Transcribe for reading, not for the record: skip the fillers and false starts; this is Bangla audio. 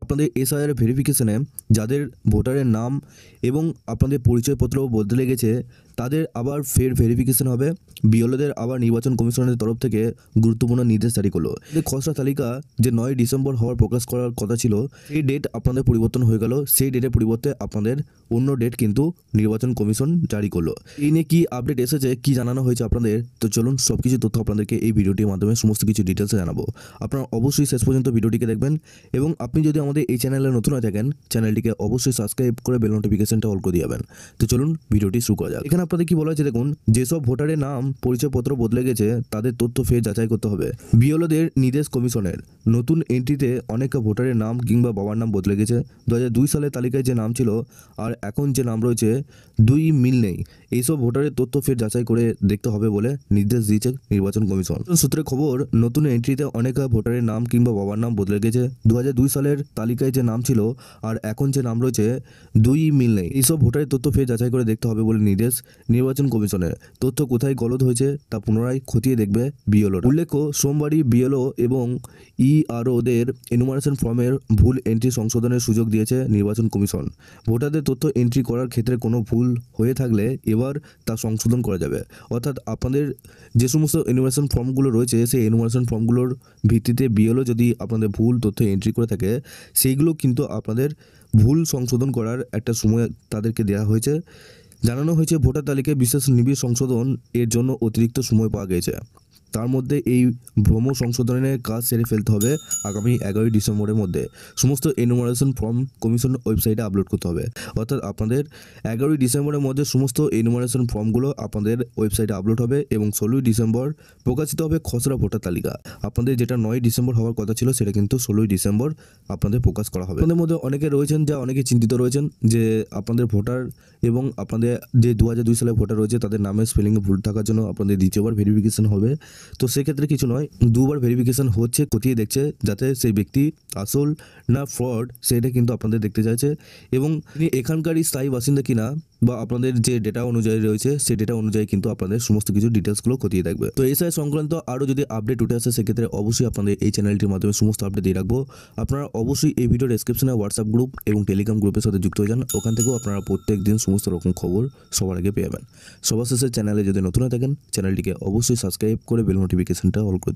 আপনাদের এসআইআর ভেরিফিকেশনে যাদের ভোটারের নাম এবং আপনাদের পরিচয়পত্র বদলে গেছে তাদের আবার ফের ভেরিফিকেশন হবে। বিএলওদের আবার নির্বাচন কমিশনের তরফ থেকে গুরুত্বপূর্ণ নির্দেশ জারি করলো। এই খসড়া তালিকা যে 9 ডিসেম্বর হওয়ার প্রকাশ করার কথা ছিল সেই ডেট আপনাদের পরিবর্তন হয়ে গেল। সেই ডেটের পরিবর্তে আপনাদের অন্য ডেট কিন্তু নির্বাচন কমিশন জারি করলো। এই নিয়ে কি আপডেট এসেছে, কি জানানো হয়েছে আপনাদের, তো চলুন সব কিছু তথ্য আপনাদেরকে এই ভিডিওটির মাধ্যমে সমস্ত কিছু ডিটেলসে জানাবো। আপনারা অবশ্যই শেষ পর্যন্ত ভিডিওটিকে দেখবেন এবং আপনি যদি আমাদের এই চ্যানেলে নতুন হয়ে থাকেন চ্যানেলটিকে অবশ্যই সাবস্ক্রাইব করে বেল নোটিফিকেশনটা অল করে দিবেন। তো চলুন ভিডিওটি শুরু করা যাক। এখানে আপনাদের কি বলা হয়েছে দেখুন, যেসব ভোটারের নাম পরিচয়পত্র বদলে গেছে তাদের তথ্য ফের যাচাই করতে হবে। বিএলওদের নির্দেশ কমিশনের। নতুন এন্ট্রিতে অনেক ভোটারের নাম কিংবা বাবার নাম বদলে গেছে। 2002 সালের তালিকায় যে নাম ছিল আর এখন যে নাম রয়েছে দুই মিল নেই। এইসব ভোটারের তথ্য ফের যাচাই করে দেখতে হবে বলে নির্দেশ দিয়েছে নির্বাচন কমিশন সূত্রে খবর। নতুন এন্ট্রিতে অনেক ভোটারের নাম কিংবা বাবার নাম বদলে গেছে। 2002 সালের তালিকায় যে নাম ছিল আর এখন যে নাম রয়েছে দুই মিল নেই। এইসব ভোটারের তথ্য ফের যাচাই করে দেখতে হবে বলে নির্দেশ নির্বাচন কমিশনের। তথ্য কোথায় গলদ হয়েছে তা পুনরায় খতিয়ে দেখবে বিএলও। উল্লেখ্য, সোমবারই বিএলও এবং ইআরওদের এনুমারেশন ফর্মের ভুল এন্ট্রি সংশোধনের সুযোগ দিয়েছে নির্বাচন কমিশন। ভোটারদের তথ্য এন্ট্রি করার ক্ষেত্রে কোনো ভুল হয়ে থাকলে এবার তা সংশোধন করা যাবে। অর্থাৎ আপনাদের যে সমস্ত এনুমারেশন ফর্মগুলো রয়েছে সেই এনুমারেশন ফর্মগুলোর ভিত্তিতে বিএলও যদি আপনাদের ভুল তথ্য এন্ট্রি করে থাকে সেইগুলো কিন্তু আপনাদের ভুল সংশোধন করার একটা সময় তাদেরকে দেওয়া হয়েছে। জানানো হয়েছে ভোটার তালিকায় বিশেষ নিবিড় সংশোধন এর জন্য অতিরিক্ত সময় পাওয়া গেছে। তার মধ্যে এই ভ্রম সংশোধনের কাজ সেরে ফেলতে হবে আগামী 11 ডিসেম্বরের মধ্যে। সমস্ত এনুমারেশন ফর্ম কমিশন ওয়েবসাইটে আপলোড করতে হবে। অর্থাৎ আপনাদের 11 ডিসেম্বরের মধ্যে সমস্ত এনুমারেশন ফর্মগুলো আপনাদের ওয়েবসাইটে আপলোড হবে এবং 16 ডিসেম্বর প্রকাশিত হবে খসড়া ভোটার তালিকা। আপনাদের যেটা 9 ডিসেম্বর হওয়ার কথা ছিল সেটা কিন্তু 16 ডিসেম্বর আপনাদের প্রকাশ করা হবে। আপনাদের মধ্যে অনেকে রয়েছেন যা অনেকে চিন্তিত রয়েছেন যে আপনাদের ভোটার এবং আপনাদের যে 2002 সালে ভোটার রয়েছে তাদের নামের স্পেলিংয়ে ভুল থাকার জন্য আপনাদের দ্বিতীয়বার ভেরিফিকেশন হবে। তো সেক্ষেত্রে কিছু নয়, দুবার ভেরিফিকেশন হচ্ছে, খতিয়ে দেখছে যাতে সেই ব্যক্তি আসল না ফ্রড সেটা কিন্তু আপনাদের দেখতে চাইছে এবং তিনি এখানকারই স্থায়ী বাসিন্দা কিনা বা আপনাদের যে ডেটা অনুযায়ী রয়েছে সেই ডেটা অনুযায়ী কিন্তু আপনাদের সমস্ত কিছু ডিটেলসগুলো খতিয়ে দেখবে। তো এসআই সংক্রান্ত আরও যদি আপডেট উঠে আসে সেক্ষেত্রে অবশ্যই আপনাদের এই চ্যানেলটির মাধ্যমে সমস্ত আপডেট দিয়ে রাখবো। আপনারা অবশ্যই এই ভিডিও ডেসক্রিপশনে হোয়াটসঅ্যাপ গ্রুপ এবং টেলিগ্রাম গ্রুপের সাথে যুক্ত হয়ে যান। ওখান থেকেও আপনারা প্রত্যেক দিন সমস্ত রকম খবর সবার আগে পেয়ে যাবেন। সবার শেষে চ্যানেলে যদি নতুন হয়ে থাকেন চ্যানেলটিকে অবশ্যই সাবস্ক্রাইব করে বেল নোটিফিকেশনটা অল করে দিন।